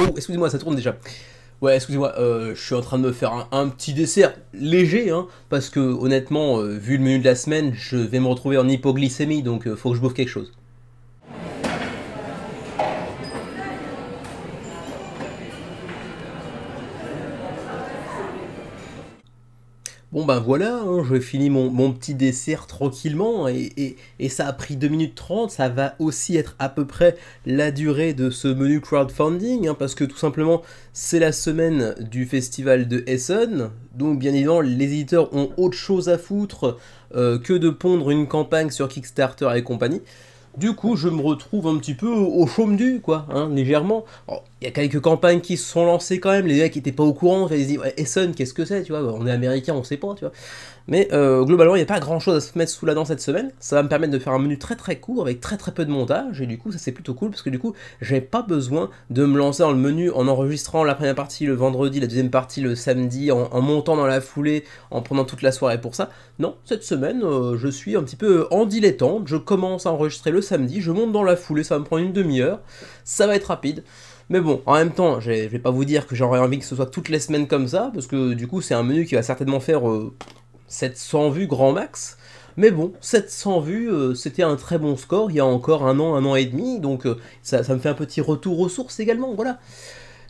Oh, excusez-moi, ça tourne déjà. Ouais, excusez-moi, je suis en train de me faire un petit dessert léger, hein, parce que honnêtement, vu le menu de la semaine, je vais me retrouver en hypoglycémie, donc faut que je bouffe quelque chose. Bon ben voilà, hein, je finis mon petit dessert tranquillement et ça a pris 2 minutes 30, ça va aussi être à peu près la durée de ce menu crowdfunding, hein, parce que tout simplement c'est la semaine du festival de Essen, donc bien évidemment les éditeurs ont autre chose à foutre que de pondre une campagne sur Kickstarter et compagnie. Du coup, je me retrouve un petit peu au chaume du, quoi, hein, légèrement. Il y a quelques campagnes qui se sont lancées quand même, les gars qui étaient pas au courant, ils se disent, ouais, Essen, qu'est-ce que c'est, tu vois, on est américain, on sait pas, tu vois. Mais globalement, il n'y a pas grand chose à se mettre sous la dent cette semaine. Ça va me permettre de faire un menu très très court avec très très peu de montage. Et du coup, ça c'est plutôt cool parce que du coup, j'ai pas besoin de me lancer dans le menu en enregistrant la première partie le vendredi, la deuxième partie le samedi, en montant dans la foulée, en prenant toute la soirée pour ça. Non, cette semaine, je suis un petit peu en dilettante. Je commence à enregistrer le samedi, je monte dans la foulée, ça va me prendre une demi-heure. Ça va être rapide. Mais bon, en même temps, je vais pas vous dire que j'aurais envie que ce soit toutes les semaines comme ça, parce que du coup, c'est un menu qui va certainement faire 700 vues grand max. Mais bon, 700 vues, c'était un très bon score il y a encore un an et demi, donc ça me fait un petit retour aux sources également, voilà.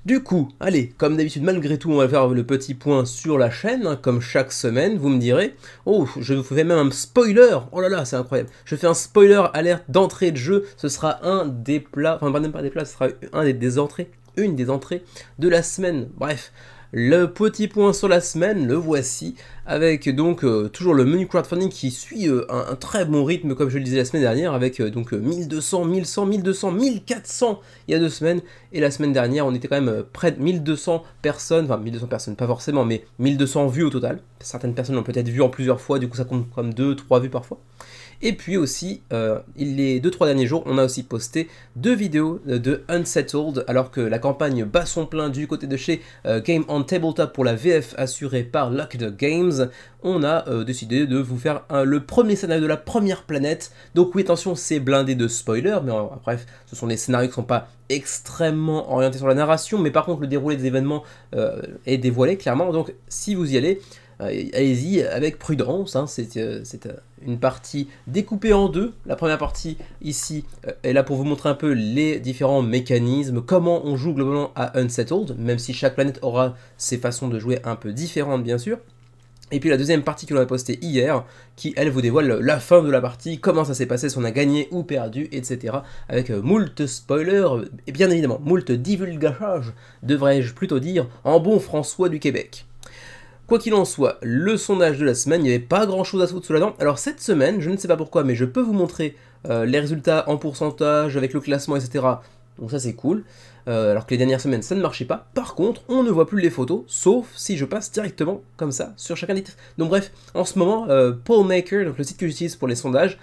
Du coup, allez, comme d'habitude, malgré tout, on va faire le petit point sur la chaîne, hein, comme chaque semaine, vous me direz. Oh, je vous fais même un spoiler. Oh là là, c'est incroyable. Je fais un spoiler alerte d'entrée de jeu, ce sera un des plats, enfin même pas des plats, ce sera un des entrées, une des entrées de la semaine. Bref, le petit point sur la semaine, le voici, avec donc toujours le menu crowdfunding qui suit un très bon rythme, comme je le disais la semaine dernière, avec donc 1200, 1100, 1200, 1400 il y a 2 semaines, et la semaine dernière on était quand même près de 1200 personnes, enfin 1200 personnes pas forcément, mais 1200 vues au total. Certaines personnes l'ont peut-être vu en plusieurs fois, du coup ça compte comme 2-3 vues parfois. Et puis aussi, les 2-3 derniers jours, on a aussi posté 2 vidéos de Unsettled, alors que la campagne bat son plein du côté de chez Game on Tabletop pour la VF assurée par Locked Games. On a décidé de vous faire le premier scénario de la première planète. Donc oui, attention, c'est blindé de spoilers, mais bref, ce sont des scénarios qui ne sont pas extrêmement orientés sur la narration, mais par contre le déroulé des événements est dévoilé clairement. Donc si vous y allez, allez-y avec prudence, hein, c'est une partie découpée en deux. La première partie ici est là pour vous montrer un peu les différents mécanismes, comment on joue globalement à Unsettled, même si chaque planète aura ses façons de jouer un peu différentes bien sûr. Et puis la deuxième partie que l'on a postée hier, qui elle vous dévoile la fin de la partie, comment ça s'est passé, si on a gagné ou perdu, etc. Avec moult spoilers, et bien évidemment, moult divulgachage, devrais-je plutôt dire, en bon François du Québec. Quoi qu'il en soit, le sondage de la semaine, il n'y avait pas grand chose à se foutre sous la dent. Alors cette semaine, je ne sais pas pourquoi, mais je peux vous montrer les résultats en pourcentage, avec le classement, etc. Donc ça c'est cool. Alors que les dernières semaines, ça ne marchait pas. Par contre, on ne voit plus les photos, sauf si je passe directement, comme ça, sur chacun des titres. Donc bref, en ce moment, Pollmaker, donc le site que j'utilise pour les sondages,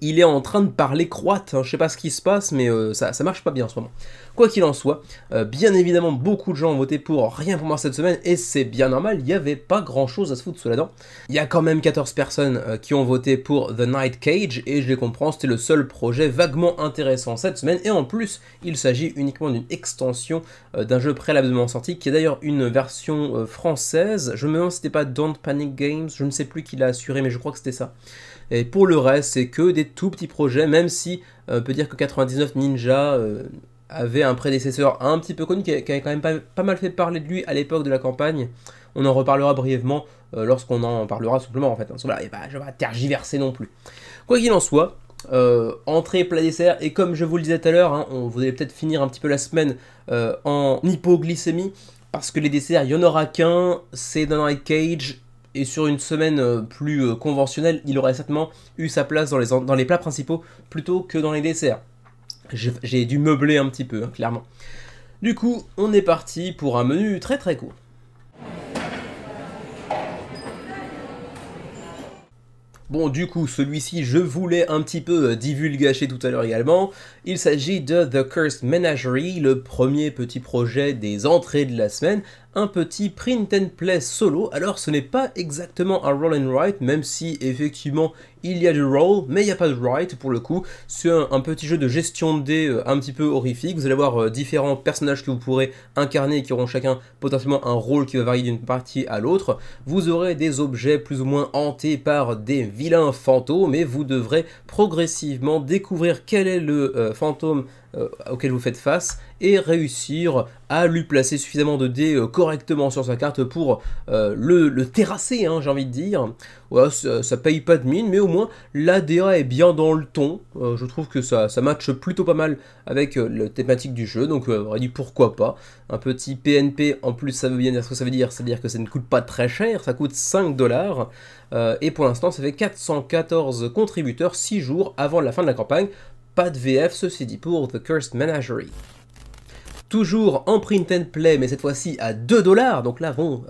il est en train de parler croate, hein. Je sais pas ce qui se passe, mais ça marche pas bien en ce moment. Quoi qu'il en soit, bien évidemment, beaucoup de gens ont voté pour rien pour moi cette semaine, et c'est bien normal, il n'y avait pas grand chose à se foutre sous la dent. Il y a quand même 14 personnes qui ont voté pour The Night Cage, et je les comprends, c'était le seul projet vaguement intéressant cette semaine, et en plus, il s'agit uniquement d'une extension d'un jeu préalablement sorti, qui est d'ailleurs une version française. Je me demande si c'était pas Don't Panic Games, je ne sais plus qui l'a assuré, mais je crois que c'était ça. Et pour le reste, c'est que des tout petits projets, même si on peut dire que 99 Ninja avait un prédécesseur un petit peu connu, qui avait quand même pas mal fait parler de lui à l'époque de la campagne. On en reparlera brièvement lorsqu'on en parlera simplement en fait. Voilà, et bah, je vais pas tergiverser non plus. Quoi qu'il en soit, entrée, plat, dessert, et comme je vous le disais tout à l'heure, hein, vous allez peut-être finir un petit peu la semaine en hypoglycémie, parce que les desserts, il n'y en aura qu'un, c'est The Night Cage. Et sur une semaine plus conventionnelle, il aurait certainement eu sa place dans les plats principaux plutôt que dans les desserts. J'ai dû meubler un petit peu, hein, clairement. Du coup, on est parti pour un menu très très court. Bon, du coup, celui-ci, je voulais un petit peu divulgacher tout à l'heure également. Il s'agit de The Cursed Menagerie, le premier petit projet des entrées de la semaine. un petit print and play solo. Alors ce n'est pas exactement un roll and write, même si effectivement il y a du roll, mais il n'y a pas de write pour le coup. C'est un petit jeu de gestion de dés un petit peu horrifique. Vous allez avoir différents personnages que vous pourrez incarner et qui auront chacun potentiellement un rôle qui va varier d'une partie à l'autre. Vous aurez des objets plus ou moins hantés par des vilains fantômes et vous devrez progressivement découvrir quel est le fantôme auquel vous faites face et réussir à lui placer suffisamment de dés correctement sur sa carte pour le terrasser, hein, j'ai envie de dire. Voilà, ça paye pas de mine, mais au moins l'ADA est bien dans le ton. Je trouve que ça matche plutôt pas mal avec la thématique du jeu, donc on aurait dit pourquoi pas. Un petit PNP, en plus ça veut bien dire ce que ça veut dire, c'est-à-dire que ça ne coûte pas très cher, ça coûte 5$, et pour l'instant ça fait 414 contributeurs 6 jours avant la fin de la campagne. Pas de VF, ceci dit, pour The Cursed Menagerie. Toujours en print and play, mais cette fois-ci à 2$, donc là, bon,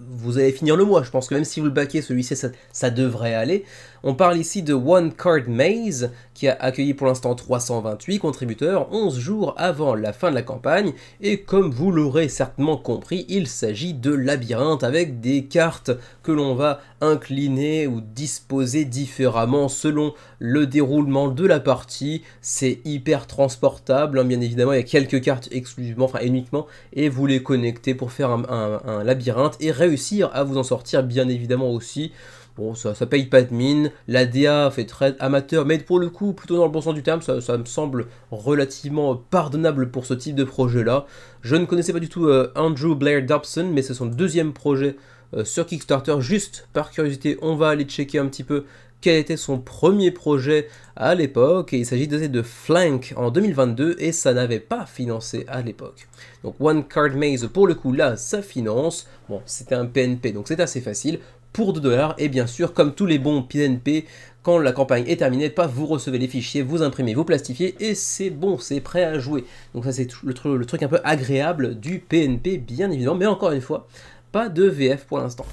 vous allez finir le mois, je pense que même si vous le baquez, celui-ci, ça devrait aller. On parle ici de One Card Maze, qui a accueilli pour l'instant 328 contributeurs, 11 jours avant la fin de la campagne, et comme vous l'aurez certainement compris, il s'agit de labyrinthes avec des cartes que l'on va incliner ou disposer différemment selon le déroulement de la partie. C'est hyper transportable, hein, bien évidemment, il y a quelques cartes exclusivement, enfin uniquement, et vous les connectez pour faire un labyrinthe et réussir à vous en sortir, bien évidemment aussi. Bon, ça paye pas de mine, la DA fait très amateur, mais pour le coup, plutôt dans le bon sens du terme, ça me semble relativement pardonnable pour ce type de projet-là. Je ne connaissais pas du tout Andrew Blair Dobson, mais c'est son deuxième projet sur Kickstarter. Juste par curiosité, on va aller checker un petit peu quel était son premier projet à l'époque, et il s'agit de Flank en 2022, et ça n'avait pas financé à l'époque. Donc One Card Maze, pour le coup, là, ça finance. Bon, c'était un PNP, donc c'est assez facile. Pour 2$, et bien sûr, comme tous les bons PNP, quand la campagne est terminée, vous recevez les fichiers, vous imprimez, vous plastifiez, et c'est bon, c'est prêt à jouer. Donc ça c'est le truc un peu agréable du PNP, bien évidemment, mais encore une fois, pas de VF pour l'instant.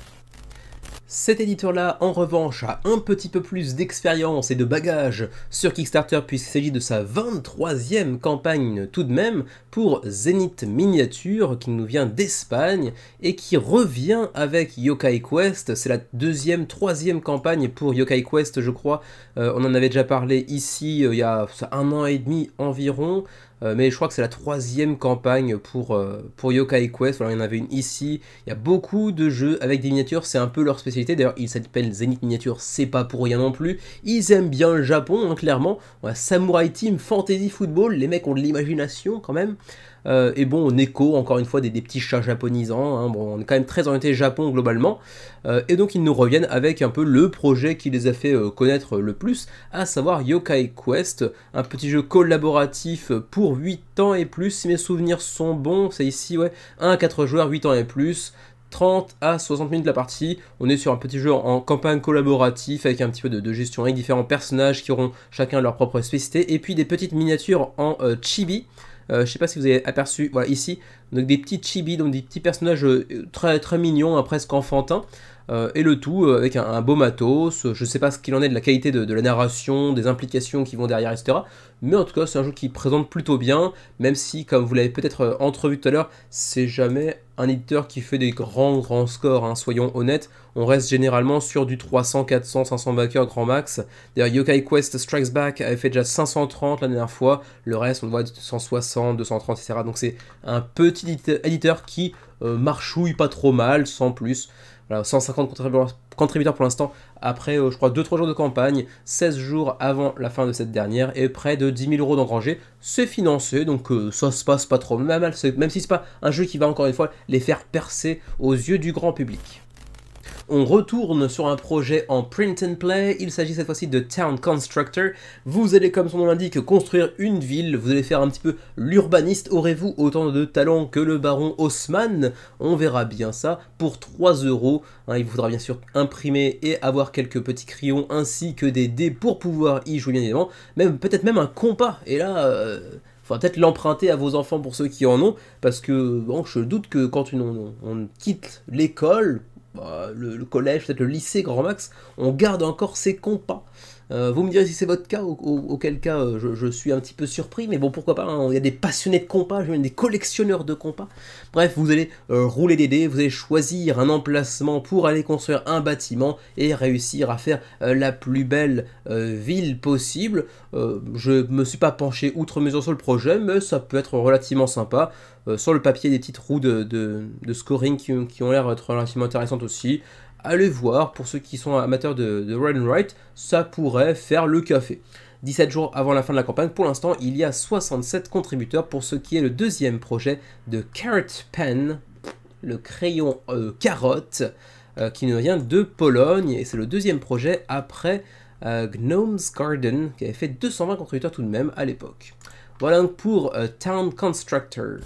Cet éditeur-là, en revanche, a un petit peu plus d'expérience et de bagages sur Kickstarter puisqu'il s'agit de sa 23e campagne tout de même pour Zenith Miniature qui nous vient d'Espagne et qui revient avec Yokai Quest. C'est la troisième campagne pour Yokai Quest, je crois. On en avait déjà parlé ici il y a 1 an et demi environ. Mais je crois que c'est la troisième campagne pour Yokai Quest. Voilà, il y en avait une ici. Il y a beaucoup de jeux avec des miniatures, c'est un peu leur spécialité. D'ailleurs, ils s'appellent Zenith Miniature, c'est pas pour rien non plus. Ils aiment bien le Japon, hein, clairement. Ouais, Samurai Team, Fantasy Football, les mecs ont de l'imagination quand même. Et bon, on écho encore une fois des petits chats japonisants, hein. Bon, on est quand même très orienté Japon globalement, et donc ils nous reviennent avec un peu le projet qui les a fait connaître le plus, à savoir Yokai Quest, un petit jeu collaboratif pour 8 ans et plus, si mes souvenirs sont bons, c'est ici, ouais, 1 à 4 joueurs, 8 ans et plus, 30 à 60 minutes la partie. On est sur un petit jeu en campagne collaborative avec un petit peu de gestion avec différents personnages qui auront chacun leur propre spécificité, et puis des petites miniatures en chibi. Je sais pas si vous avez aperçu, voilà, ici, donc des petits chibis, donc des petits personnages très, très mignons, hein, presque enfantins, et le tout avec un beau matos. Je sais pas ce qu'il en est de la qualité de la narration, des implications qui vont derrière, etc. Mais en tout cas, c'est un jeu qui présente plutôt bien, même si, comme vous l'avez peut-être entrevu tout à l'heure, c'est jamais un éditeur qui fait des grands scores, hein, soyons honnêtes. On reste généralement sur du 300, 400, 500 backers grand max. D'ailleurs, Yokai Quest Strikes Back avait fait déjà 530 la dernière fois. Le reste, on voit 160, 230, etc. Donc c'est un petit éditeur qui marchouille pas trop mal, sans plus. Voilà, 150 contributeurs pour l'instant, après je crois 2-3 jours de campagne, 16 jours avant la fin de cette dernière, et près de 10 000 € d'engrangés. C'est financé, donc ça se passe pas trop mal, même si c'est pas un jeu qui va encore une fois les faire percer aux yeux du grand public. On retourne sur un projet en print and play, il s'agit cette fois-ci de Town Constructor. Vous allez, comme son nom l'indique, construire une ville, vous allez faire un petit peu l'urbaniste. Aurez-vous autant de talent que le baron Haussmann? On verra bien ça pour 3€. Hein, il vous faudra bien sûr imprimer et avoir quelques petits crayons ainsi que des dés pour pouvoir y jouer bien évidemment. Peut-être même un compas, et là... faudra peut-être l'emprunter à vos enfants pour ceux qui en ont, parce que bon, je doute que quand on quitte l'école, le collège, peut-être le lycée grand max, on garde encore ses compas. Vous me direz si c'est votre cas, auquel cas je suis un petit peu surpris, mais bon pourquoi pas, hein, il y a des passionnés de compas, même des collectionneurs de compas. Bref, vous allez rouler des dés, vous allez choisir un emplacement pour aller construire un bâtiment et réussir à faire la plus belle ville possible. Je me suis pas penché outre mesure sur le projet, mais ça peut être relativement sympa. Sur le papier, des petites roues de scoring qui ont l'air d'être relativement intéressantes aussi. Allez voir, pour ceux qui sont amateurs de Run and Write, ça pourrait faire le café. 17 jours avant la fin de la campagne, pour l'instant, il y a 67 contributeurs pour ce qui est le deuxième projet de Carrot Pen, le crayon carotte, qui nous vient de Pologne, et c'est le deuxième projet après Gnome's Garden, qui avait fait 220 contributeurs tout de même à l'époque. Voilà donc pour Town Constructor.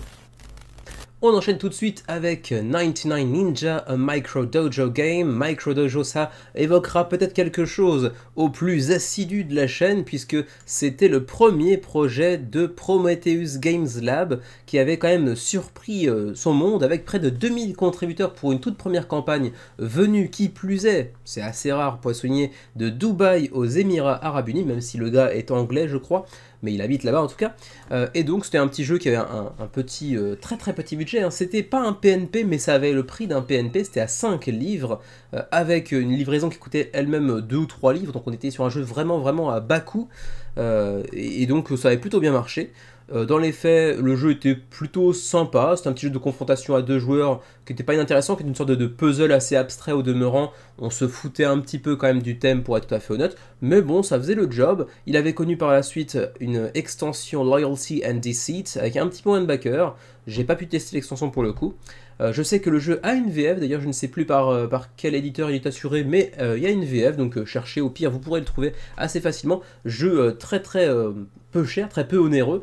On enchaîne tout de suite avec 99 Ninja, a Micro Dojo game. Micro Dojo, ça évoquera peut-être quelque chose aux plus assidus de la chaîne, puisque c'était le premier projet de Prometheus Games Lab, qui avait quand même surpris son monde, avec près de 2000 contributeurs pour une toute première campagne, venue qui plus est, c'est assez rare pour souligner, de Dubaï aux Émirats Arabes Unis, même si le gars est anglais je crois, mais il habite là-bas en tout cas. Et donc c'était un petit jeu qui avait un petit, très petit budget, hein. C'était pas un PNP, mais ça avait le prix d'un PNP, c'était à 5 livres, avec une livraison qui coûtait elle-même 2 ou 3 livres, donc on était sur un jeu vraiment à bas coût, et donc ça avait plutôt bien marché. Dans les faits, le jeu était plutôt sympa, c'était un petit jeu de confrontation à 2 joueurs qui n'était pas inintéressant, qui était une sorte de puzzle assez abstrait au demeurant. On se foutait un petit peu quand même du thème pour être tout à fait honnête, mais bon, ça faisait le job. Il avait connu par la suite une extension Loyalty and Deceit avec un petit peu moins de backer. J'ai pas pu tester l'extension pour le coup. Je sais que le jeu a une VF, d'ailleurs je ne sais plus par quel éditeur il est assuré, mais il y a une VF, donc cherchez, au pire vous pourrez le trouver assez facilement. Jeu très peu cher, très peu onéreux,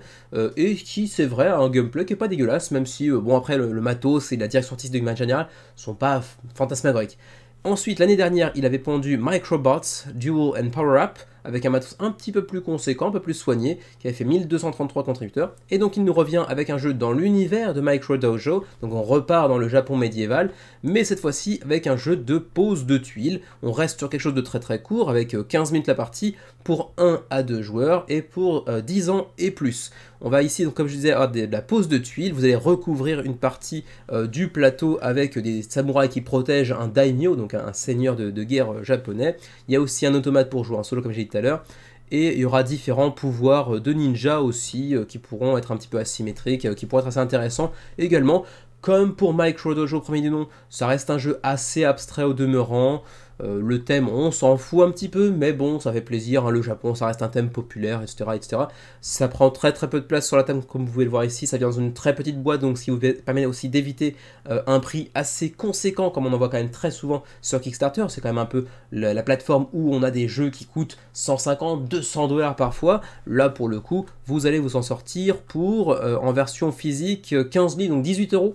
et qui c'est vrai a un gameplay qui est pas dégueulasse, même si bon après le matos et la direction artistique de manière générale sont pas fantasmagoriques. Ensuite, l'année dernière, il avait pondu Microbots, Duel and Power Up, avec un matos un petit peu plus conséquent, un peu plus soigné, qui avait fait 1233 contributeurs. Et donc il nous revient avec un jeu dans l'univers de Micro Dojo, donc on repart dans le Japon médiéval, mais cette fois-ci avec un jeu de pose de tuiles. On reste sur quelque chose de très court, avec 15 minutes la partie, pour 1 à 2 joueurs, et pour 10 ans et plus. On va ici, donc comme je disais, avoir de la pose de tuiles. Vous allez recouvrir une partie du plateau avec des samouraïs qui protègent un daimyo, donc un seigneur de guerre japonais. Il y a aussi un automate pour jouer en solo, comme j'ai dit tout à l'heure. Et il y aura différents pouvoirs de ninja aussi, qui pourront être un petit peu asymétriques, qui pourront être assez intéressants également. Comme pour Micro Dojo, premier du nom, ça reste un jeu assez abstrait au demeurant. Le thème, on s'en fout un petit peu, mais bon, ça fait plaisir, hein. Le Japon, ça reste un thème populaire, etc. Ça prend très peu de place sur la table, comme vous pouvez le voir ici. Ça vient dans une très petite boîte, donc ce qui vous permet aussi d'éviter un prix assez conséquent, comme on en voit quand même très souvent sur Kickstarter. C'est quand même un peu la plateforme où on a des jeux qui coûtent 150, 200 $ parfois. Là, pour le coup, vous allez vous en sortir pour, en version physique, 15 livres, donc 18 €.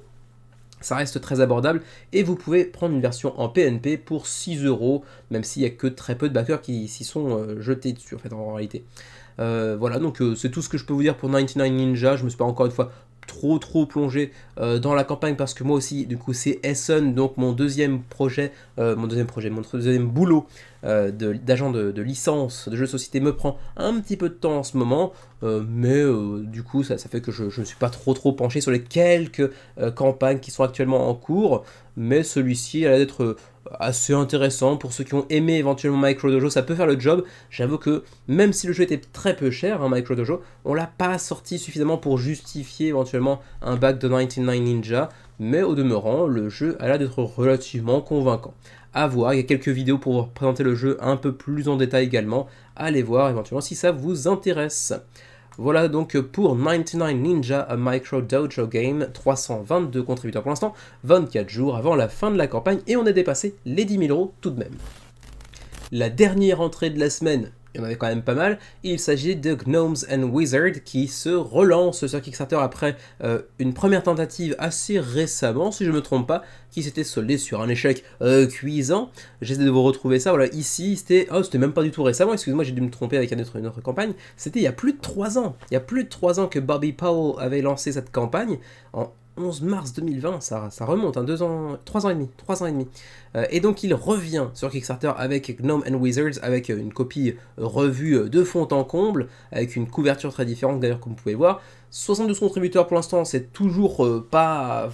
Ça reste très abordable, et vous pouvez prendre une version en PNP pour 6 €, même s'il n'y a que très peu de backers qui s'y sont jetés dessus en fait, en réalité. Voilà, donc c'est tout ce que je peux vous dire pour 99 Ninja. Je me suis pas encore une fois trop plongé dans la campagne, parce que moi aussi du coup c'est Essen, donc mon deuxième boulot d'agent de licence de jeux de société me prend un petit peu de temps en ce moment, mais du coup ça fait que je ne suis pas trop penché sur les quelques campagnes qui sont actuellement en cours, mais celui-ci a l'air d'être assez intéressant pour ceux qui ont aimé éventuellement Micro Dojo. Ça peut faire le job. J'avoue que même si le jeu était très peu cher, hein, Micro Dojo, on l'a pas sorti suffisamment pour justifier éventuellement un back de 99 Ninja, mais au demeurant le jeu a l'air d'être relativement convaincant. À voir, il y a quelques vidéos pour vous présenter le jeu un peu plus en détail également. Allez voir éventuellement si ça vous intéresse. Voilà donc pour 99 Ninja, a Micro Dojo game, 322 contributeurs pour l'instant, 24 jours avant la fin de la campagne, et on a dépassé les 10 000 € tout de même. La dernière entrée de la semaine, il y en avait quand même pas mal, il s'agit de Gnomes and Wizards qui se relance sur Kickstarter après une première tentative assez récemment, si je ne me trompe pas, qui s'était soldée sur un échec cuisant. J'essaie de vous retrouver ça, voilà, ici, c'était même pas du tout récemment, excusez-moi, j'ai dû me tromper avec une autre campagne, c'était il y a plus de 3 ans. Il y a plus de 3 ans que Bobby Powell avait lancé cette campagne, 11 mars 2020, ça remonte, hein, 2 ans, 3 ans et demi, 3 ans et demi. Et donc il revient sur Kickstarter avec Gnome and Wizards, avec une copie revue de fond en comble, avec une couverture très différente d'ailleurs comme vous pouvez voir. 72 contributeurs pour l'instant, c'est toujours pas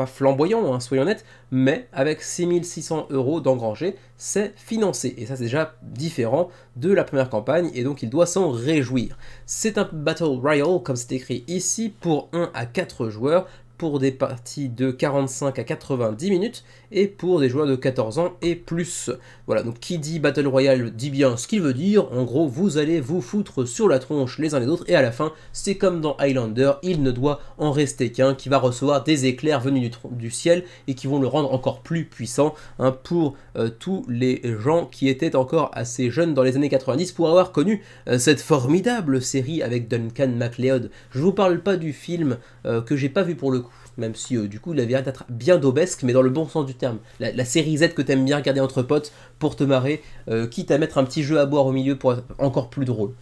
flamboyant, hein, soyons honnêtes, mais avec 6600 € d'engrangés, c'est financé. Et ça c'est déjà différent de la première campagne, et donc il doit s'en réjouir. C'est un Battle Royale, comme c'est écrit ici, pour 1 à 4 joueurs, pour des parties de 45 à 90 minutes, et pour des joueurs de 14 ans et plus. Voilà, donc qui dit Battle Royale dit bien ce qu'il veut dire. En gros, vous allez vous foutre sur la tronche les uns les autres, et à la fin, c'est comme dans Highlander, il ne doit en rester qu'un qui va recevoir des éclairs venus du ciel, et qui vont le rendre encore plus puissant, hein, pour tous les gens qui étaient encore assez jeunes dans les années 90 pour avoir connu cette formidable série avec Duncan MacLeod. Je vous parle pas du film que j'ai pas vu pour le coup, même si du coup il avait l'air d'être bien daubesque, mais dans le bon sens du terme. La série Z que t'aimes bien regarder entre potes pour te marrer, quitte à mettre un petit jeu à boire au milieu pour être encore plus drôle.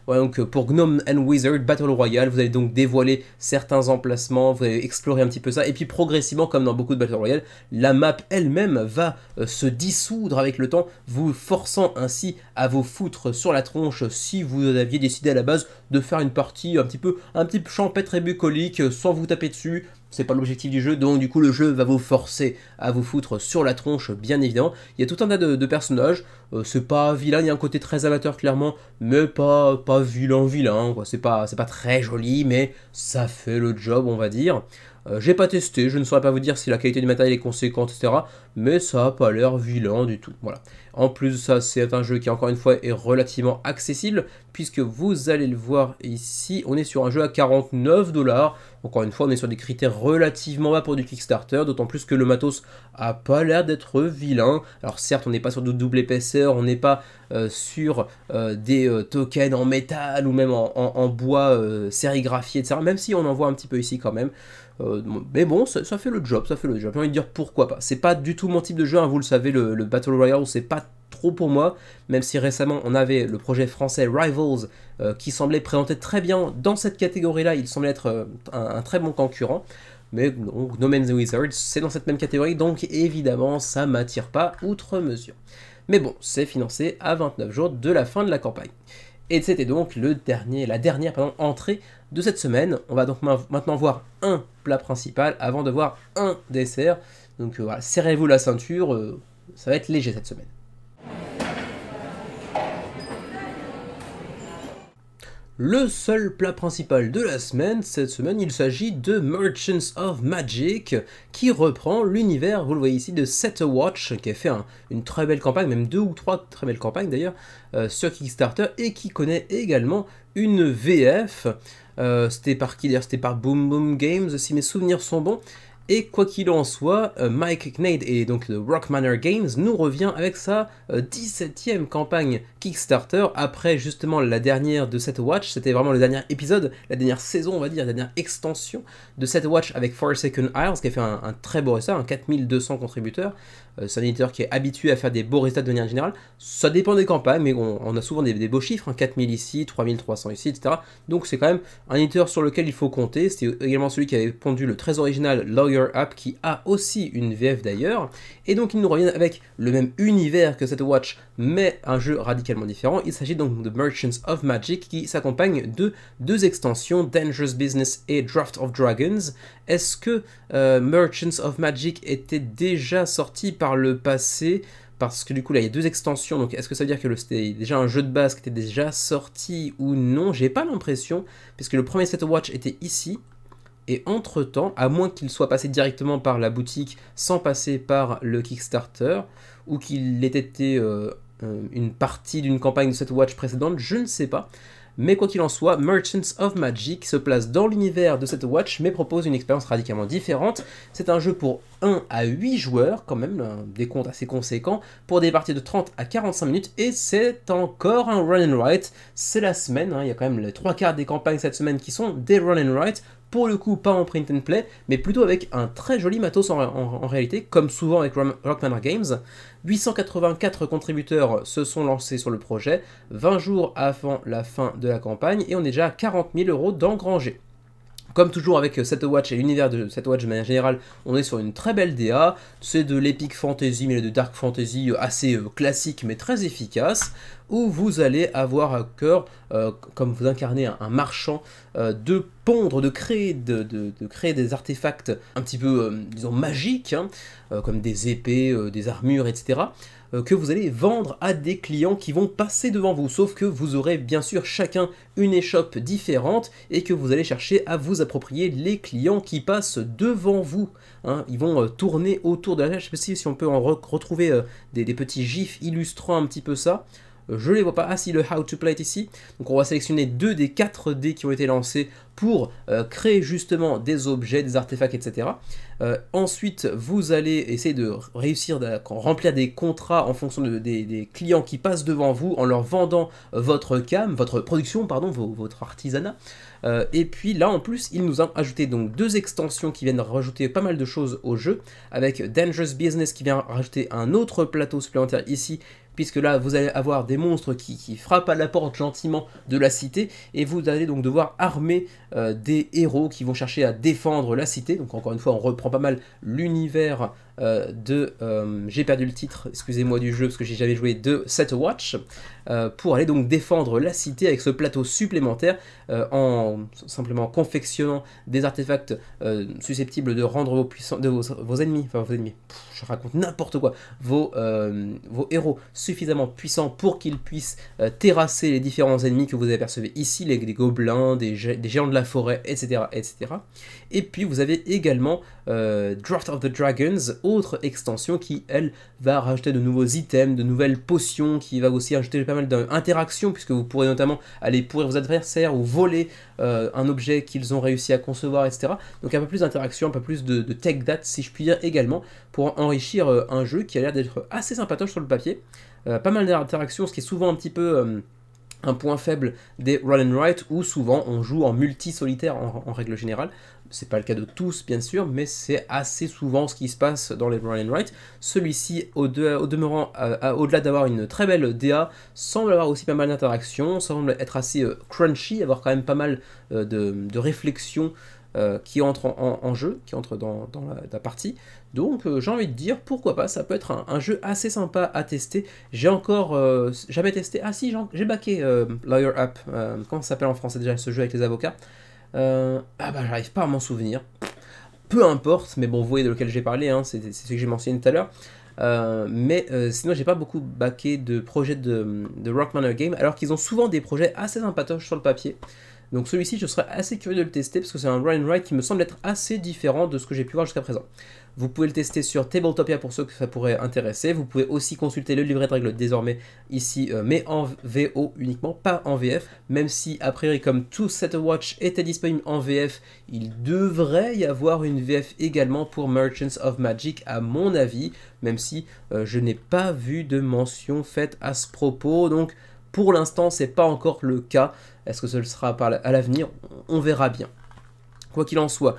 Voilà, donc pour Gnome and Wizard Battle Royale, vous allez donc dévoiler certains emplacements, vous allez explorer un petit peu ça, et puis progressivement, comme dans beaucoup de Battle Royale, la map elle-même va se dissoudre avec le temps, vous forçant ainsi à vous foutre sur la tronche si vous aviez décidé à la base de faire une partie un petit peu champêtre et bucolique, sans vous taper dessus. C'est pas l'objectif du jeu, donc du coup le jeu va vous forcer à vous foutre sur la tronche, bien évidemment. Il y a tout un tas de personnages, c'est pas vilain, il y a un côté très amateur clairement, mais pas vilain, quoi. C'est pas très joli, mais ça fait le job, on va dire. J'ai pas testé, je ne saurais pas vous dire si la qualité du matériel est conséquente, etc. Mais ça a pas l'air vilain du tout. Voilà. En plus, ça c'est un jeu qui encore une fois est relativement accessible, puisque vous allez le voir ici, on est sur un jeu à 49 $. Encore une fois, on est sur des critères relativement bas pour du Kickstarter, d'autant plus que le matos a pas l'air d'être vilain. Alors certes, on n'est pas sur de double épaisseur, on n'est pas sur des tokens en métal ou même en bois sérigraphié, etc. Même si on en voit un petit peu ici quand même. Mais bon, ça fait le job, J'ai envie de dire pourquoi pas. C'est pas du tout mon type de jeu, hein, vous le savez, le Battle Royale, c'est pas trop pour moi, même si récemment on avait le projet français Rivals qui semblait présenter très bien dans cette catégorie-là, il semblait être un très bon concurrent. Mais donc, Gnome and Wizards, c'est dans cette même catégorie, donc évidemment ça m'attire pas outre mesure. Mais bon, c'est financé à 29 jours de la fin de la campagne. Et c'était donc la dernière entrée de cette semaine. On va donc maintenant voir un plat principal avant de voir un dessert. Donc voilà, serrez-vous la ceinture, ça va être léger cette semaine. Le seul plat principal de la semaine, cette semaine, il s'agit de Merchants of Magic, qui reprend l'univers, vous le voyez ici, de Set a Watch, qui a fait une très belle campagne, même 2 ou 3 très belles campagnes d'ailleurs, sur Kickstarter, et qui connaît également une VF. C'était par qui d'ailleurs? C'était par Boom Boom Games, si mes souvenirs sont bons. Et quoi qu'il en soit, Mike Knade et donc de Rock Manor Games nous revient avec sa 17e campagne Kickstarter, après justement la dernière de Set Watch. C'était vraiment le dernier épisode, la dernière saison on va dire, la dernière extension de Set Watch avec Forsaken Isles, qui a fait un très beau résultat, 4200 contributeurs. C'est un éditeur qui est habitué à faire des beaux résultats de manière générale. Ça dépend des campagnes, mais on a souvent des beaux chiffres, 4000 ici, 3300 ici, etc. Donc c'est quand même un éditeur sur lequel il faut compter. C'est également celui qui avait pondu le très original Lawyer Up, qui a aussi une VF d'ailleurs. Et donc ils nous reviennent avec le même univers que Set Watch, mais un jeu radicalement différent. Il s'agit donc de Merchants of Magic, qui s'accompagne de 2 extensions, Dangerous Business et Draft of Dragons. Est-ce que Merchants of Magic était déjà sorti par le passé? Parce que du coup là il y a 2 extensions, donc est-ce que ça veut dire que c'était déjà un jeu de base qui était déjà sorti ou non? J'ai pas l'impression, puisque le premier Set Watch était ici, et entre temps, à moins qu'il soit passé directement par la boutique sans passer par le Kickstarter, ou qu'il ait été une partie d'une campagne de Set Watch précédente, je ne sais pas. Mais quoi qu'il en soit, Merchants of Magic se place dans l'univers de Set Watch, mais propose une expérience radicalement différente. C'est un jeu pour 1 à 8 joueurs, quand même, un décompte assez conséquent, pour des parties de 30 à 45 minutes, et c'est encore un run and write. C'est la semaine, hein, il y a quand même les 3/4 des campagnes cette semaine qui sont des run and write, pour le coup pas en print and play, mais plutôt avec un très joli matos en réalité, comme souvent avec Rock Manor Games. 884 contributeurs se sont lancés sur le projet, 20 jours avant la fin de la campagne, et on est déjà à 40 000 € d'engrangés. Comme toujours avec Set Watch et l'univers de Set Watch de manière générale, on est sur une très belle DA, c'est de l'epic fantasy mais de dark fantasy assez classique mais très efficace, où vous allez avoir à cœur, comme vous incarnez un marchand, de pondre, de créer des artefacts un petit peu, disons, magiques, hein, comme des épées, des armures, etc., que vous allez vendre à des clients qui vont passer devant vous, sauf que vous aurez bien sûr chacun une échoppe différente et que vous allez chercher à vous approprier les clients qui passent devant vous. Hein. Ils vont tourner autour de la tâche. Je sais pas si on peut en retrouver des petits gifs illustrant un petit peu ça. Je les vois pas. Ah si, le How to Play est ici. Donc on va sélectionner 2 des 4 dés qui ont été lancés pour créer justement des objets, des artefacts, etc. Ensuite, vous allez essayer de réussir à remplir des contrats en fonction des clients qui passent devant vous en leur vendant votre cam, votre production, pardon, votre artisanat. Et puis là, en plus, ils nous ont ajouté donc 2 extensions qui viennent rajouter pas mal de choses au jeu, avec Dangerous Business qui vient rajouter un autre plateau supplémentaire ici, puisque là vous allez avoir des monstres qui frappent à la porte gentiment de la cité, et vous allez donc devoir armer des héros qui vont chercher à défendre la cité. Donc encore une fois, on reprend pas mal l'univers j'ai perdu le titre, excusez-moi, du jeu parce que j'ai jamais joué, de Set Watch, pour aller donc défendre la cité avec ce plateau supplémentaire, en simplement confectionnant des artefacts susceptibles de rendre vos ennemis, je raconte n'importe quoi, vos héros suffisamment puissants pour qu'ils puissent terrasser les différents ennemis que vous apercevez ici, des gobelins, des géants de la forêt, etc., etc. Et puis vous avez également Draft of the Dragons, autre extension qui, elle, va rajouter de nouveaux items, de nouvelles potions, qui va aussi ajouter pas mal d'interactions, puisque vous pourrez notamment aller pourrir vos adversaires ou voler un objet qu'ils ont réussi à concevoir, etc. Donc un peu plus d'interaction, un peu plus de tech date, si je puis dire, également, pour enrichir un jeu qui a l'air d'être assez sympatoche sur le papier. Pas mal d'interactions, ce qui est souvent un petit peu un point faible des Roll and Write, où souvent on joue en multi-solitaire en règle générale. C'est pas le cas de tous, bien sûr, mais c'est assez souvent ce qui se passe dans les Roll and Write. Celui-ci, au demeurant, au-delà d'avoir une très belle DA, semble avoir aussi pas mal d'interactions, semble être assez crunchy, avoir quand même pas mal de réflexions qui entrent en jeu, qui entrent dans la partie. Donc j'ai envie de dire, pourquoi pas, ça peut être un jeu assez sympa à tester. J'ai encore jamais testé, ah si, j'ai backé Lawyer Up, comment ça s'appelle en français déjà ce jeu avec les avocats, j'arrive pas à m'en souvenir. Peu importe, mais bon, vous voyez de lequel j'ai parlé, hein, c'est ce que j'ai mentionné tout à l'heure. Sinon, j'ai pas beaucoup backé de projets de Rock Manor Game, alors qu'ils ont souvent des projets assez sympatoches sur le papier. Donc celui-ci, je serais assez curieux de le tester, parce que c'est un Roll and Write qui me semble être assez différent de ce que j'ai pu voir jusqu'à présent. Vous pouvez le tester sur Tabletopia pour ceux que ça pourrait intéresser. Vous pouvez aussi consulter le livret de règles désormais ici, mais en VO uniquement, pas en VF. Même si, a priori, comme tout Set Watch était disponible en VF, il devrait y avoir une VF également pour Merchants of Magic, à mon avis. Même si je n'ai pas vu de mention faite à ce propos. Donc, pour l'instant, c'est pas encore le cas. Est-ce que ce sera à l'avenir? On verra bien. Quoi qu'il en soit,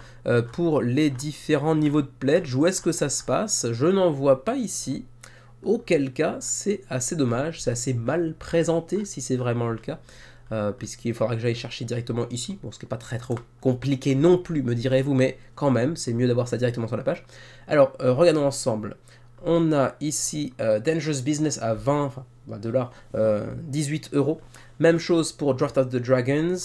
pour les différents niveaux de pledge, où est-ce que ça se passe? Je n'en vois pas ici. Auquel cas, c'est assez dommage, c'est assez mal présenté si c'est vraiment le cas. Puisqu'il faudra que j'aille chercher directement ici. Bon, ce qui n'est pas très trop compliqué non plus, me direz-vous, mais quand même, c'est mieux d'avoir ça directement sur la page. Alors, regardons ensemble. On a ici Dangerous Business à 20 dollars, 18 euros. Même chose pour Draft of the Dragons.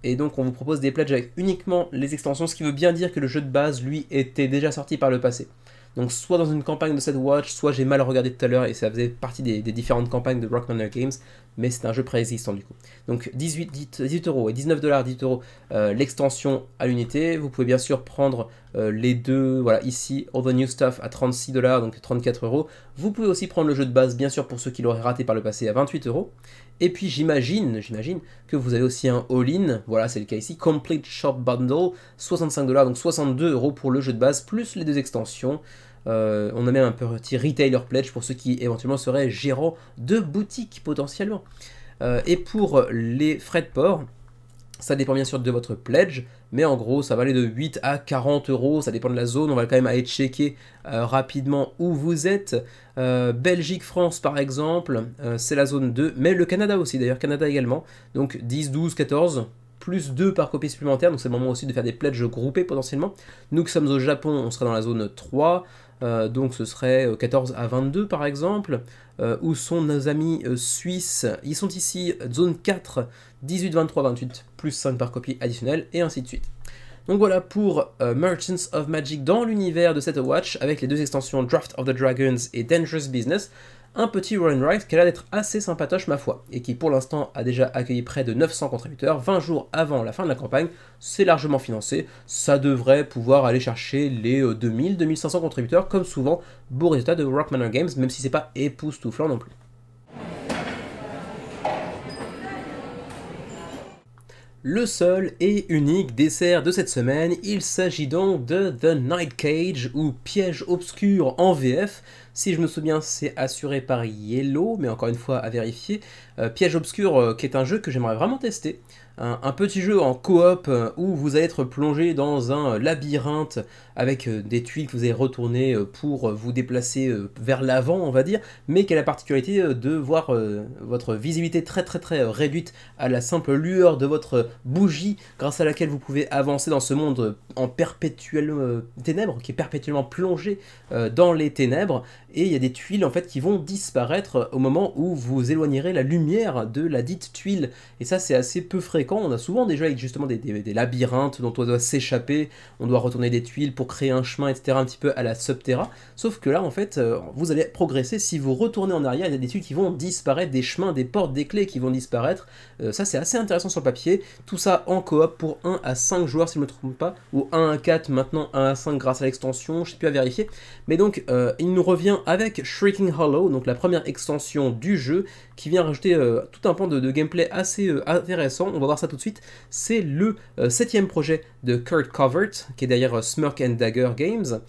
Et donc on vous propose des pledges avec uniquement les extensions, ce qui veut bien dire que le jeu de base, lui, était déjà sorti par le passé. Donc soit dans une campagne de Set Watch, soit j'ai mal regardé tout à l'heure et ça faisait partie des différentes campagnes de Rock Manor Games, mais c'est un jeu préexistant du coup. Donc 18 euros et 19 $, 18 euros l'extension à l'unité. Vous pouvez bien sûr prendre les deux, voilà, ici, All the New Stuff à 36 $, donc 34 euros. Vous pouvez aussi prendre le jeu de base, bien sûr, pour ceux qui l'auraient raté par le passé, à 28 euros. Et puis j'imagine que vous avez aussi un all-in, voilà, c'est le cas ici, Complete Shop Bundle, 65 $, donc 62 euros pour le jeu de base, plus les deux extensions. On a même un petit retailer pledge pour ceux qui éventuellement seraient gérants de boutique potentiellement. Et pour les frais de port, ça dépend bien sûr de votre pledge, mais en gros ça va aller de 8 à 40 euros, ça dépend de la zone, on va quand même aller checker rapidement où vous êtes. Belgique, France par exemple, c'est la zone 2, mais le Canada aussi d'ailleurs, Canada également, donc 10, 12, 14, plus 2 par copie supplémentaire, donc c'est le moment aussi de faire des pledges groupés potentiellement. Nous qui sommes au Japon, on sera dans la zone 3, donc ce serait 14 à 22 par exemple. Où sont nos amis suisses? Ils sont ici, zone 4, 18, 23, 28, plus 5 par copie additionnelle, et ainsi de suite. Donc voilà pour Merchants of Magic dans l'univers de cette Watch, avec les deux extensions Draft of the Dragons et Dangerous Business, un petit roll and write qui a l'air d'être assez sympatoche ma foi, et qui pour l'instant a déjà accueilli près de 900 contributeurs, 20 jours avant la fin de la campagne, c'est largement financé, ça devrait pouvoir aller chercher les 2000-2500 contributeurs, comme souvent, beau résultat de Rock Manor Games, même si c'est pas époustouflant non plus. Le seul et unique dessert de cette semaine, il s'agit donc de The Night Cage, ou Piège Obscur en VF. Si je me souviens, c'est assuré par Yellow, mais encore une fois à vérifier. Piège Obscur, qui est un jeu que j'aimerais vraiment tester. Un petit jeu en coop où vous allez être plongé dans un labyrinthe avec des tuiles que vous allez retourner pour vous déplacer vers l'avant, on va dire, mais qui a la particularité de voir votre visibilité très réduite à la simple lueur de votre bougie, grâce à laquelle vous pouvez avancer dans ce monde en perpétuel ténèbres, qui est perpétuellement plongé dans les ténèbres, et il y a des tuiles en fait qui vont disparaître au moment où vous éloignerez la lumière de la dite tuile, et ça c'est assez peu fréquent. On a souvent déjà justement des labyrinthes dont on doit s'échapper, on doit retourner des tuiles pour créer un chemin, etc., un petit peu à la Subterra, sauf que là en fait vous allez progresser. Si vous retournez en arrière, il y a des tuiles qui vont disparaître, des chemins, des portes, des clés qui vont disparaître, ça c'est assez intéressant sur le papier, tout ça en coop pour 1 à 5 joueurs si je ne me trompe pas, ou 1 à 4 maintenant, 1 à 5 grâce à l'extension, je ne sais plus à vérifier, mais donc il nous revient avec Shrieking Hollow, donc la première extension du jeu, qui vient rajouter tout un pan de gameplay assez intéressant. On va voir ça tout de suite. C'est le 7e projet de Kurt Covert, qui est derrière Smirk and Dagger Games.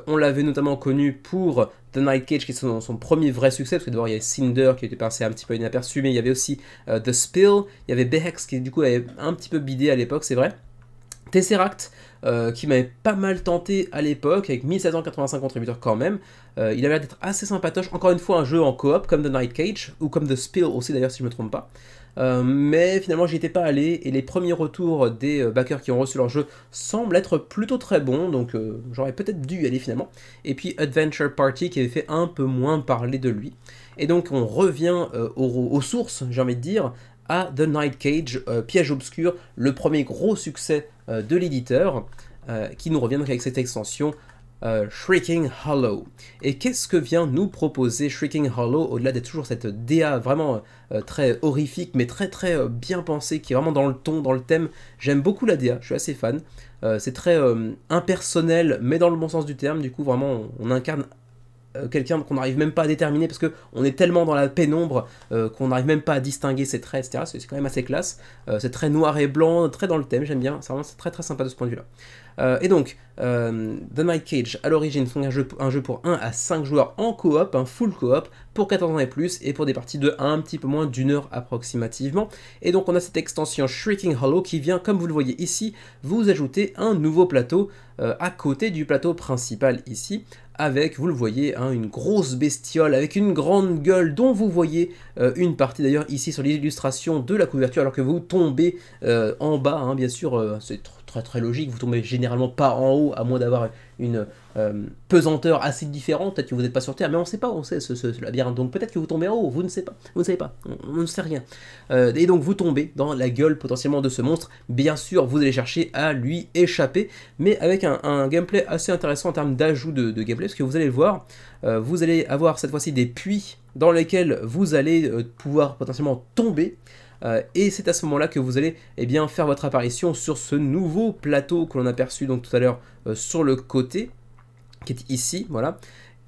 On l'avait notamment connu pour The Night Cage, qui est son premier vrai succès, parce que d'abord il y avait Cinder qui était passé un petit peu inaperçu, mais il y avait aussi The Spill, il y avait Behex qui du coup avait un petit peu bidé à l'époque, c'est vrai. Tesseract, qui m'avait pas mal tenté à l'époque, avec 1785 contributeurs quand même. Il avait l'air d'être assez sympatoche, encore une fois un jeu en coop, comme The Night Cage, ou comme The Spill aussi d'ailleurs si je me trompe pas. Mais finalement j'y étais pas allé, et les premiers retours des backers qui ont reçu leur jeu semblent être plutôt très bons, donc j'aurais peut-être dû y aller finalement. Et puis Adventure Party qui avait fait un peu moins parler de lui. Et donc on revient aux sources, j'ai envie de dire, à The Night Cage, Piège Obscur, le premier gros succès de l'éditeur, qui nous revient donc avec cette extension Shrieking Hollow. Et qu'est-ce que vient nous proposer Shrieking Hollow, au-delà d'être toujours cette DA vraiment très horrifique, mais très bien pensée, qui est vraiment dans le ton, dans le thème. J'aime beaucoup la DA, je suis assez fan. C'est très impersonnel, mais dans le bon sens du terme. Du coup, vraiment, on incarne quelqu'un qu'on n'arrive même pas à déterminer, parce qu'on est tellement dans la pénombre qu'on n'arrive même pas à distinguer ses traits, etc. C'est quand même assez classe. C'est très noir et blanc, très dans le thème, j'aime bien. C'est vraiment très sympa de ce point de vue-là. Et donc, The Night Cage, à l'origine, c'est un jeu pour 1 à 5 joueurs en coop, un full coop, pour 14 ans et plus, et pour des parties de un petit peu moins d'1 heure approximativement. Et donc on a cette extension Shrieking Hollow qui vient, comme vous le voyez ici, vous ajouter un nouveau plateau à côté du plateau principal ici, avec, vous le voyez, hein, une grosse bestiole avec une grande gueule dont vous voyez une partie d'ailleurs ici sur l'illustration de la couverture, alors que vous tombez en bas, hein, bien sûr, c'est très logique, vous tombez généralement pas en haut, à moins d'avoir une pesanteur assez différente, peut-être que vous n'êtes pas sur Terre, mais on ne sait pas, on sait ce labyrinthe, donc peut-être que vous tombez en haut, vous ne savez pas, on ne sait rien. Et donc vous tombez dans la gueule potentiellement de ce monstre, bien sûr vous allez chercher à lui échapper, mais avec un gameplay assez intéressant en termes d'ajout de gameplay, parce que vous allez le voir, vous allez avoir cette fois-ci des puits dans lesquels vous allez pouvoir potentiellement tomber, et c'est à ce moment-là que vous allez faire votre apparition sur ce nouveau plateau que l'on a aperçu donc tout à l'heure sur le côté, qui est ici, voilà.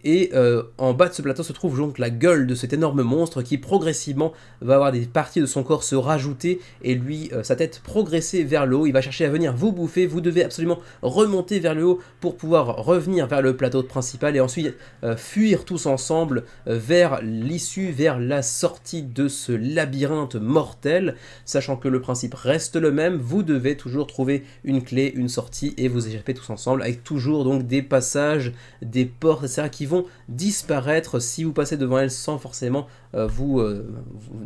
Et en bas de ce plateau se trouve donc la gueule de cet énorme monstre qui progressivement va avoir des parties de son corps se rajouter et lui, sa tête progresser vers le haut. Il va chercher à venir vous bouffer, vous devez absolument remonter vers le haut pour pouvoir revenir vers le plateau principal et ensuite fuir tous ensemble vers l'issue, vers la sortie de ce labyrinthe mortel, sachant que le principe reste le même, vous devez toujours trouver une clé, une sortie et vous échapper tous ensemble avec toujours donc des passages, des portes, etc. qui vont disparaître si vous passez devant elles sans forcément vous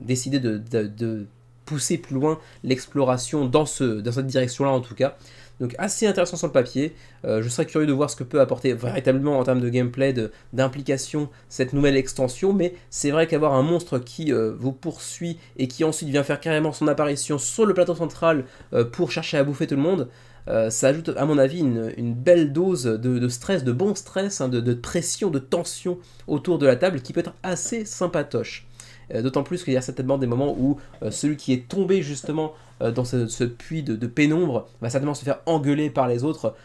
décider de pousser plus loin l'exploration dans cette direction-là en tout cas. Donc assez intéressant sur le papier, je serais curieux de voir ce que peut apporter véritablement en termes de gameplay, d'implication, cette nouvelle extension, mais c'est vrai qu'avoir un monstre qui vous poursuit et qui ensuite vient faire carrément son apparition sur le plateau central pour chercher à bouffer tout le monde, ça ajoute à mon avis une belle dose de stress, de bon stress, hein, de pression, de tension autour de la table qui peut être assez sympatoche. D'autant plus qu'il y a certainement des moments où celui qui est tombé justement dans ce puits de pénombre va certainement se faire engueuler par les autres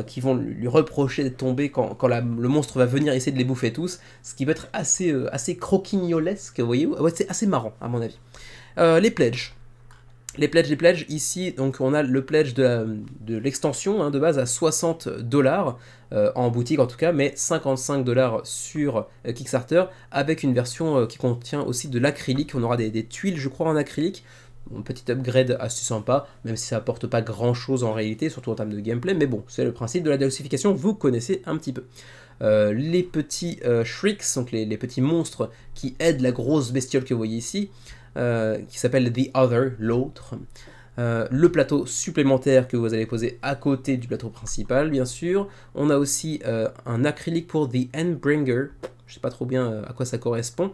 qui vont lui reprocher d'être tombé quand le monstre va venir essayer de les bouffer tous, ce qui va être assez croquignolesque, vous voyez, ouais, c'est assez marrant à mon avis. Les pledges. Les pledges, ici, donc on a le pledge de l'extension hein, de base à 60$, en boutique en tout cas, mais 55$ sur Kickstarter, avec une version qui contient aussi de l'acrylique. On aura des tuiles, je crois, en acrylique. Un petit upgrade assez sympa, même si ça apporte pas grand chose en réalité, surtout en termes de gameplay, mais bon, c'est le principe de la diversification, vous connaissez un petit peu. Les petits Shrieks, donc les petits monstres qui aident la grosse bestiole que vous voyez ici, qui s'appelle The Other, l'autre. Le plateau supplémentaire que vous allez poser à côté du plateau principal, bien sûr. On a aussi un acrylique pour The Endbringer. Je sais pas trop bien à quoi ça correspond.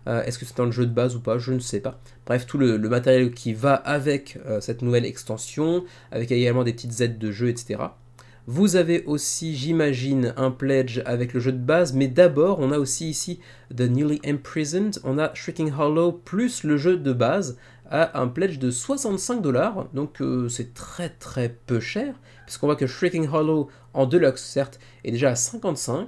Est-ce que c'est dans le jeu de base ou pas? Je ne sais pas. Bref, tout le matériel qui va avec cette nouvelle extension, avec également des petites aides de jeu, etc. Vous avez aussi, j'imagine, un pledge avec le jeu de base, mais d'abord, on a aussi ici The Newly Imprisoned, on a Shrieking Hollow plus le jeu de base à un pledge de 65$, donc c'est très très peu cher, puisqu'on voit que Shrieking Hollow en deluxe, certes, est déjà à 55$,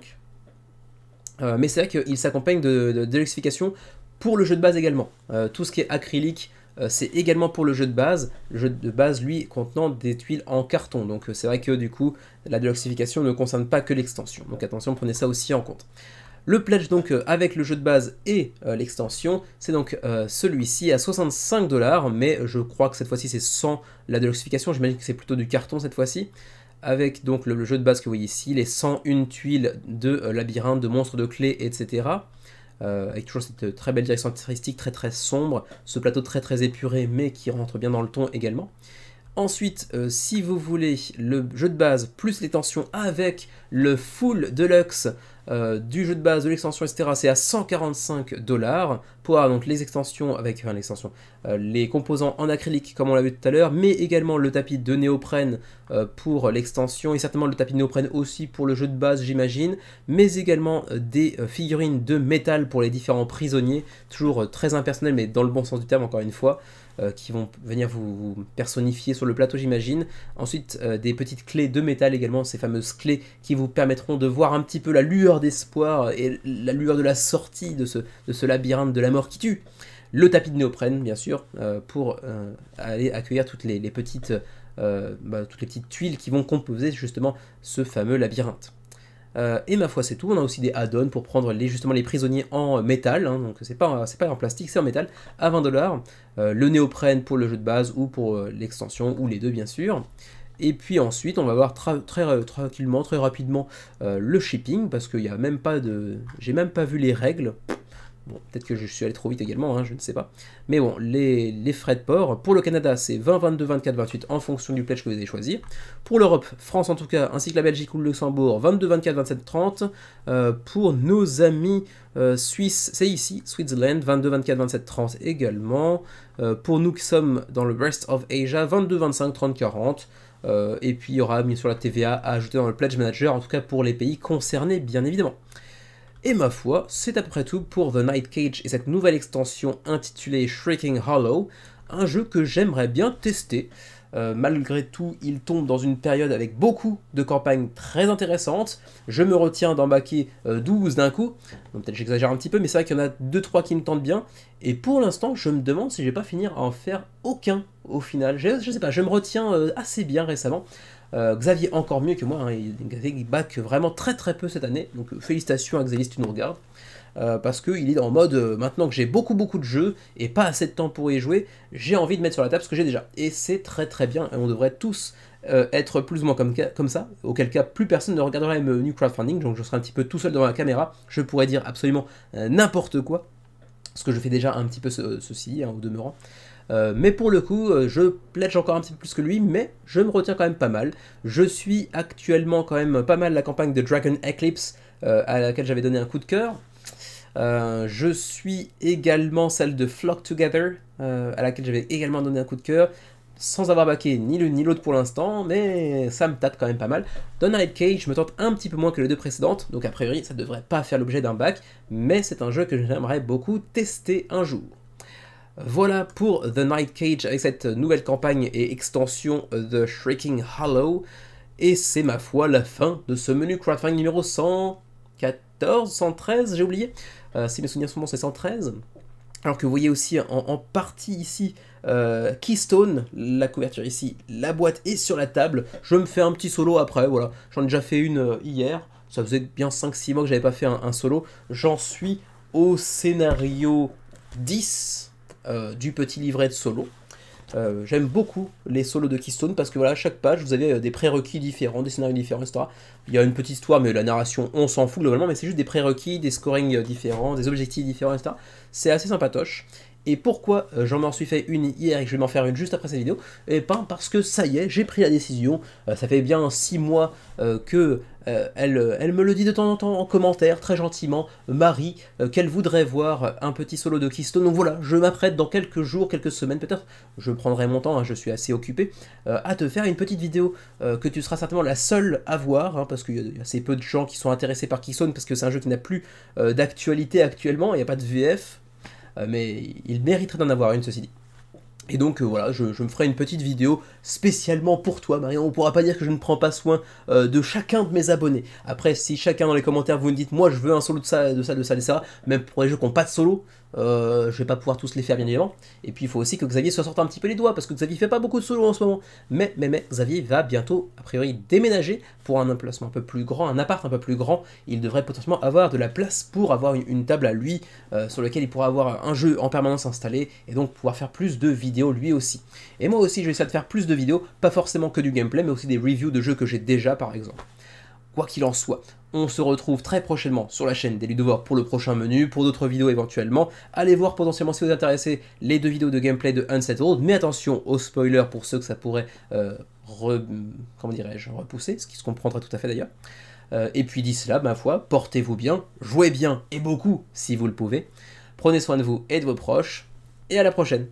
mais c'est vrai qu'il s'accompagne de deluxification pour le jeu de base également. Tout ce qui est acrylique, c'est également pour le jeu de base. Le jeu de base, lui, contenant des tuiles en carton. Donc c'est vrai que du coup, la deluxification ne concerne pas que l'extension. Donc attention, prenez ça aussi en compte. Le pledge donc avec le jeu de base et l'extension, c'est donc celui-ci à 65$, mais je crois que cette fois-ci c'est sans la deluxification. J'imagine que c'est plutôt du carton cette fois-ci. Avec donc le jeu de base que vous voyez ici, les 101 tuiles de labyrinthe, de monstres de clés, etc. Avec toujours cette très belle direction artistique, très très sombre, ce plateau très très épuré, mais qui rentre bien dans le ton également. Ensuite, si vous voulez le jeu de base plus les tensions avec le full deluxe du jeu de base, de l'extension, etc., c'est à 145$, pour avoir donc les extensions avec, les composants en acrylique comme on l'a vu tout à l'heure, mais également le tapis de néoprène pour l'extension, et certainement le tapis de néoprène aussi pour le jeu de base, j'imagine, mais également des figurines de métal pour les différents prisonniers, toujours très impersonnel, mais dans le bon sens du terme, encore une fois, qui vont venir vous personnifier sur le plateau, j'imagine. Ensuite, des petites clés de métal également, ces fameuses clés qui vous permettront de voir un petit peu la lueur d'espoir et la lueur de la sortie de ce labyrinthe de la mort qui tue. Le tapis de néoprène, bien sûr, pour aller accueillir toutes les petites tuiles qui vont composer justement ce fameux labyrinthe. Et ma foi c'est tout, on a aussi des add-ons pour prendre justement les prisonniers en métal, hein, donc c'est pas en plastique, c'est en métal, à 20$, le néoprène pour le jeu de base ou pour l'extension, ou les deux bien sûr. Et puis ensuite on va voir très tranquillement, très rapidement le shipping, parce qu'il n'y a même pas de... j'ai même pas vu les règles. Bon, peut-être que je suis allé trop vite également, hein, je ne sais pas. Mais bon, les frais de port, pour le Canada, c'est 20, 22, 24, 28 en fonction du pledge que vous allez choisir. Pour l'Europe, France en tout cas, ainsi que la Belgique ou le Luxembourg, 22, 24, 27, 30. Pour nos amis suisses, c'est ici, Switzerland, 22, 24, 27, 30 également. Pour nous qui sommes dans le rest of Asia, 22, 25, 30, 40. Et puis il y aura bien sûr la TVA à ajouter dans le Pledge Manager, en tout cas pour les pays concernés, bien évidemment. Et ma foi, c'est à peu près tout pour The Night Cage et cette nouvelle extension intitulée Shrieking Hollow, un jeu que j'aimerais bien tester. Malgré tout, il tombe dans une période avec beaucoup de campagnes très intéressantes. Je me retiens d'en baquer 12 d'un coup. Peut-être j'exagère un petit peu, mais c'est vrai qu'il y en a 2-3 qui me tentent bien. Et pour l'instant, je me demande si je vais pas finir à en faire aucun au final. Je sais pas, je me retiens assez bien récemment. Xavier encore mieux que moi, hein, il back vraiment très très peu cette année, donc félicitations à Xavier si tu nous regardes, parce qu'il est en mode, maintenant que j'ai beaucoup de jeux et pas assez de temps pour y jouer, j'ai envie de mettre sur la table ce que j'ai déjà, et c'est très très bien, et on devrait tous être plus ou moins comme ça, auquel cas plus personne ne regarderait mes new crowdfunding, donc je serai un petit peu tout seul devant la caméra, je pourrais dire absolument n'importe quoi, parce que je fais déjà un petit peu ceci, hein, au demeurant. Mais pour le coup, je pledge encore un petit peu plus que lui, mais je me retiens quand même pas mal. Je suis actuellement quand même pas mal la campagne de Dragon Eclipse, à laquelle j'avais donné un coup de cœur. Je suis également celle de Flock Together, à laquelle j'avais également donné un coup de cœur, sans avoir baqué ni l'une ni l'autre pour l'instant, mais ça me tâte quand même pas mal. The Night Cage me tente un petit peu moins que les deux précédentes, donc a priori ça devrait pas faire l'objet d'un bac, mais c'est un jeu que j'aimerais beaucoup tester un jour. Voilà pour The Night Cage avec cette nouvelle campagne et extension The Shrieking Hollow, et c'est ma foi la fin de ce menu crowdfunding numéro 114, 113, j'ai oublié. Si mes souvenirs sont bons, c'est 113. Alors que vous voyez aussi en partie ici Keystone, la couverture ici, la boîte est sur la table. Je me fais un petit solo après, voilà. J'en ai déjà fait une hier, ça faisait bien 5-6 mois que j'avais pas fait un solo. J'en suis au scénario 10 du petit livret de solo. J'aime beaucoup les solos de Keystone parce que voilà, à chaque page vous avez des prérequis différents, des scénarios différents, etc. Il y a une petite histoire, mais la narration on s'en fout globalement, mais c'est juste des prérequis, des scorings différents, des objectifs différents, etc. C'est assez sympatoche. Et pourquoi j'en m'en suis fait une hier et que je vais m'en faire une juste après cette vidéo? Et pas parce que ça y est, j'ai pris la décision. Ça fait bien 6 mois que elle me le dit de temps en temps en commentaire, très gentiment, Marie, qu'elle voudrait voir un petit solo de Keystone. Donc voilà, je m'apprête dans quelques jours, quelques semaines peut-être, je prendrai mon temps, hein, je suis assez occupé, à te faire une petite vidéo que tu seras certainement la seule à voir, hein, parce qu'il y a assez peu de gens qui sont intéressés par Keystone, parce que c'est un jeu qui n'a plus d'actualité actuellement, il n'y a pas de VF, mais il mériterait d'en avoir une, ceci dit. Et donc voilà, je me ferai une petite vidéo spécialement pour toi, Marion. On pourra pas dire que je ne prends pas soin de chacun de mes abonnés. Après, si chacun dans les commentaires vous me dites, moi je veux un solo de ça, etc., même pour les jeux qui n'ont pas de solo, je vais pas pouvoir tous les faire bien évidemment. Et puis il faut aussi que Xavier se sorte un petit peu les doigts, parce que Xavier fait pas beaucoup de solo en ce moment. Mais Xavier va bientôt, a priori, déménager pour un emplacement un peu plus grand, un appart un peu plus grand. Il devrait potentiellement avoir de la place pour avoir une table à lui, sur laquelle il pourra avoir un jeu en permanence installé, et donc pouvoir faire plus de vidéos lui aussi. Et moi aussi je vais essayer de faire plus de vidéos, pas forcément que du gameplay, mais aussi des reviews de jeux que j'ai déjà par exemple. Quoi qu'il en soit, on se retrouve très prochainement sur la chaîne des Ludovores pour le prochain menu, pour d'autres vidéos éventuellement. Allez voir potentiellement si vous intéressez les 2 vidéos de gameplay de Unsettled, mais attention aux spoilers pour ceux que ça pourrait repousser, ce qui se comprendra tout à fait d'ailleurs. Et puis d'ici là, ma foi, portez-vous bien, jouez bien et beaucoup si vous le pouvez. Prenez soin de vous et de vos proches, et à la prochaine.